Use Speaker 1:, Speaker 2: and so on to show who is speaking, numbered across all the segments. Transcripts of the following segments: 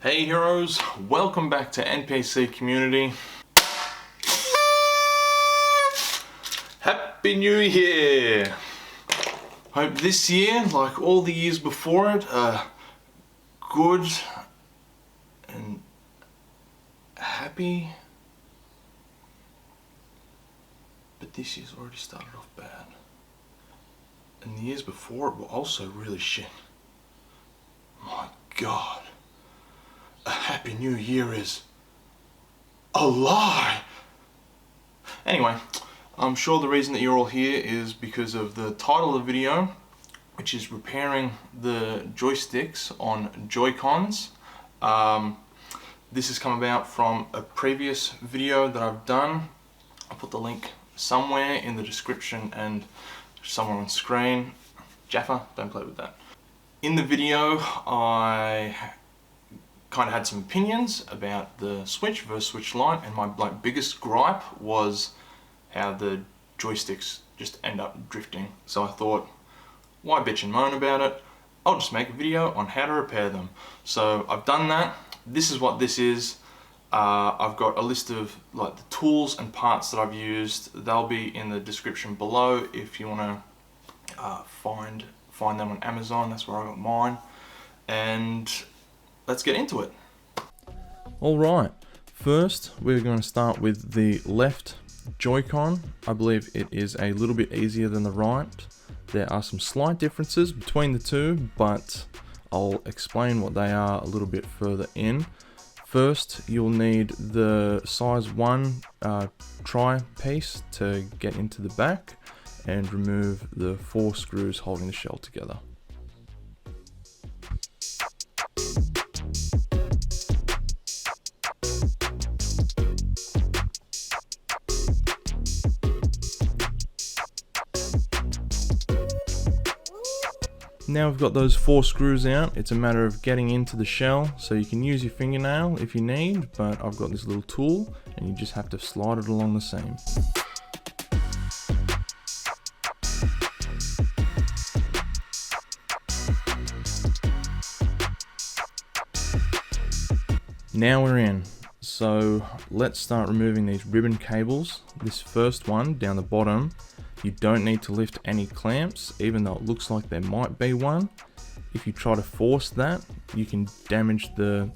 Speaker 1: Hey heroes, welcome back to NPCC community. Happy New Year! Hope this year, like all the years before it, are good and happy. But this year's already started off bad. And the years before it were also really shit. My God. A Happy New Year is a lie! Anyway, I'm sure the reason that you're all here is because of the title of the video, which is repairing the joysticks on Joycons. This has come about from a previous video that I've done. I'll put the link somewhere in the description and somewhere on screen. Jaffa, don't play with that. In the video, I kind of had some opinions about the Switch versus Switch Lite, and my biggest gripe was how the joysticks just end up drifting. So I thought, why bitch and moan about it? I'll just make a video on how to repair them. So I've done that. This is what this is. I've got a list of the tools and parts that I've used. They'll be in the description below if you want to find them on Amazon. That's where I got mine. And let's get into it. Alright, first we're going to start with the left Joy-Con. I believe it is a little bit easier than the right. There are some slight differences between the two, but I'll explain what they are a little bit further in. First, you'll need the size 1 tri piece to get into the back and remove the 4 screws holding the shell together. Now we've got those 4 screws out, it's a matter of getting into the shell, so you can use your fingernail if you need, but I've got this little tool and you just have to slide it along the seam. Now we're in. So let's start removing these ribbon cables. This first one down the bottom, you don't need to lift any clamps, even though it looks like there might be one. If you try to force that, you can damage the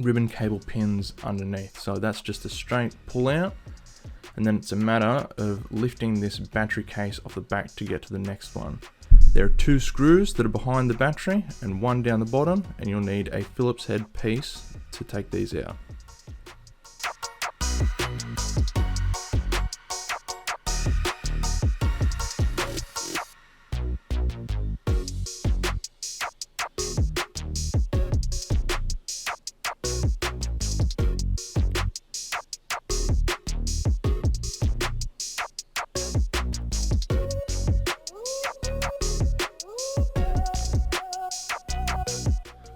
Speaker 1: ribbon cable pins underneath. So that's just a straight pull out, and then it's a matter of lifting this battery case off the back to get to the next one. There are 2 screws that are behind the battery and 1 down the bottom, and you'll need a Phillips head piece to take these out.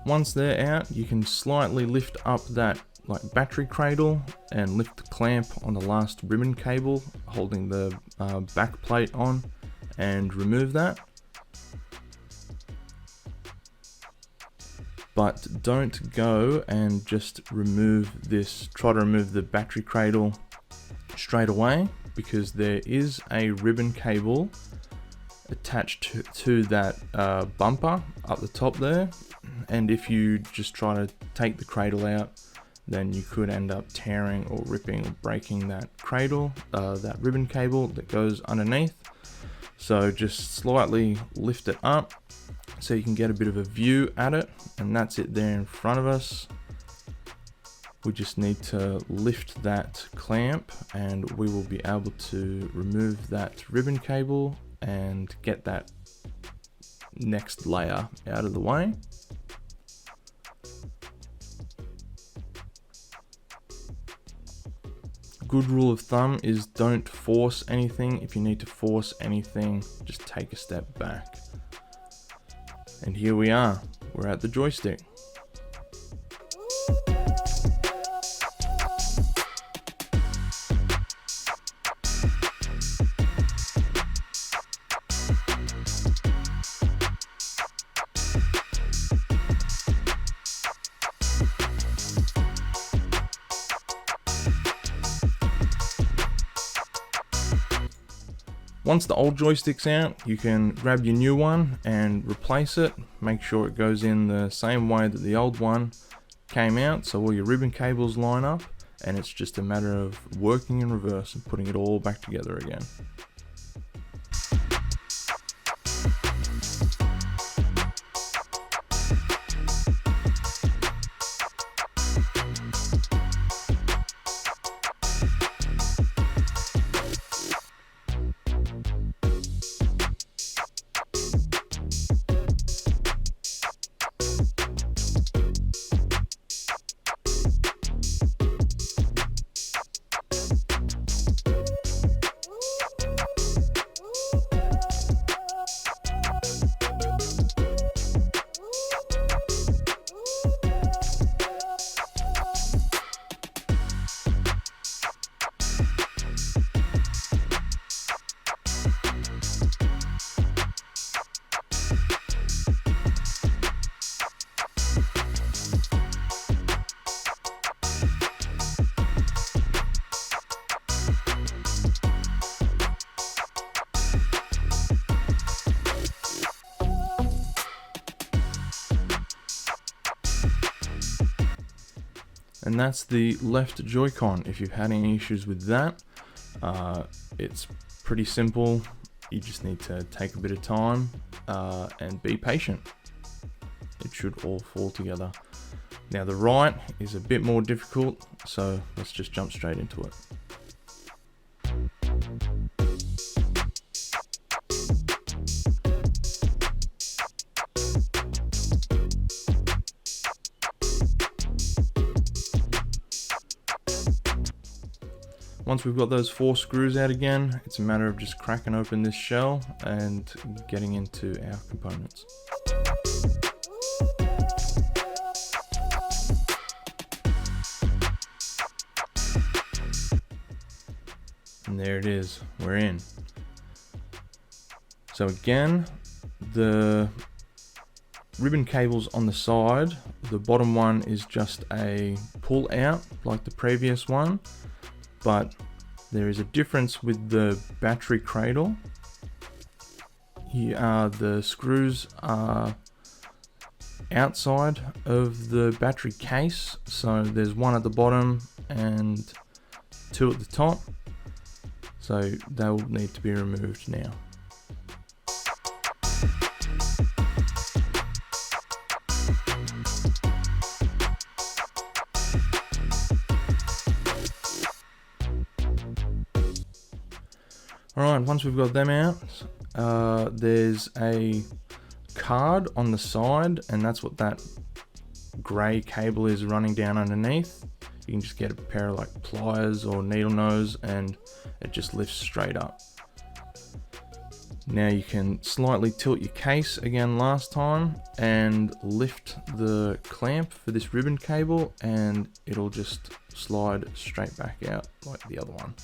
Speaker 1: Once they're out, you can slightly lift up that battery cradle and lift the clamp on the last ribbon cable holding the back plate on and remove that. But don't go and just try to remove the battery cradle straight away, because there is a ribbon cable attached to that bumper up the top there, and if you just try to take the cradle out, then you could end up tearing or ripping or breaking that cradle, that ribbon cable that goes underneath. So just slightly lift it up so you can get a bit of a view at it, and that's it there in front of us. We just need to lift that clamp and we will be able to remove that ribbon cable and get that next layer out of the way. Good rule of thumb is don't force anything. If you need to force anything, just take a step back. And here we are, we're at the joystick. Once the old joystick's out, you can grab your new one and replace it. Make sure it goes in the same way that the old one came out, so all your ribbon cables line up, and it's just a matter of working in reverse and putting it all back together again. And that's the left Joy-Con. If you've had any issues with that, it's pretty simple. You just need to take a bit of time and be patient. It should all fall together. Now the right is a bit more difficult, so let's just jump straight into it. Once we've got those 4 screws out again, it's a matter of just cracking open this shell and getting into our components. And there it is, we're in. So again, the ribbon cables on the side, the bottom one is just a pull out like the previous one. But there is a difference with the battery cradle. The screws are outside of the battery case, so there's one at the bottom and 2 at the top, so they will need to be removed now. Alright, once we've got them out, there's a card on the side, and that's what that grey cable is running down underneath. You can just get a pair of like pliers or needle nose and it just lifts straight up. Now you can slightly tilt your case again last time and lift the clamp for this ribbon cable and it'll just slide straight back out like the other one.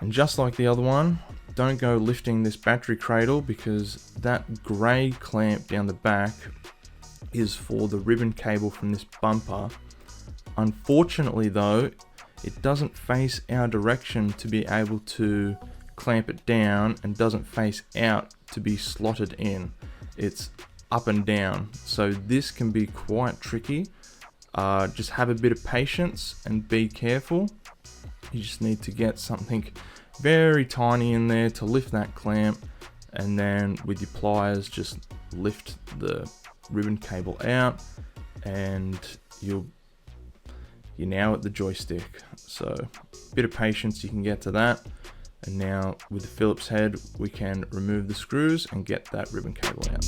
Speaker 1: And just like the other one, don't go lifting this battery cradle because that grey clamp down the back is for the ribbon cable from this bumper. Unfortunately though, it doesn't face our direction to be able to clamp it down and doesn't face out to be slotted in. It's up and down, so this can be quite tricky. Just have a bit of patience and be careful. You just need to get something very tiny in there to lift that clamp, and then with your pliers just lift the ribbon cable out and you're now at the joystick. So a bit of patience, you can get to that. And now with the Phillips head we can remove the screws and get that ribbon cable out.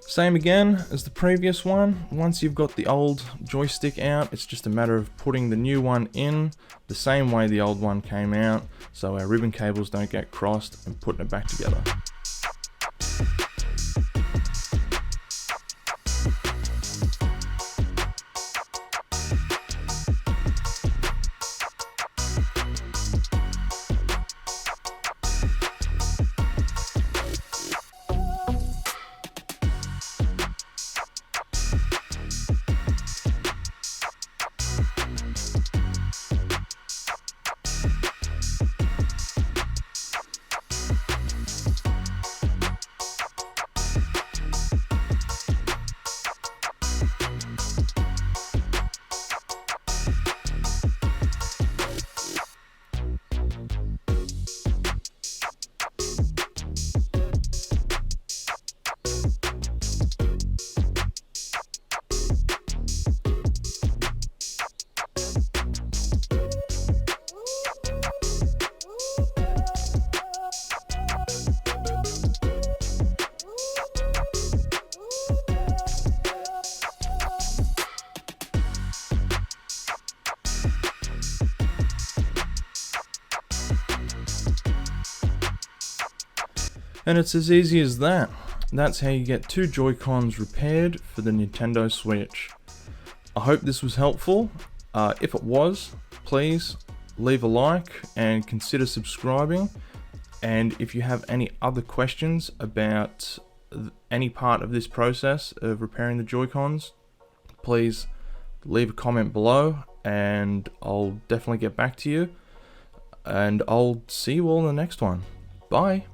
Speaker 1: Same again as the previous one. Once you've got the old joystick out, it's just a matter of putting the new one in the same way the old one came out, so our ribbon cables don't get crossed, and putting it back together.
Speaker 2: And it's as easy as that. That's how you get 2 Joy-Cons repaired for the Nintendo Switch. I hope this was helpful. If it was, please leave a like and consider subscribing. And if you have any other questions about any part of this process of repairing the Joy-Cons, please leave a comment below and I'll definitely get back to you. And I'll see you all in the next one. Bye.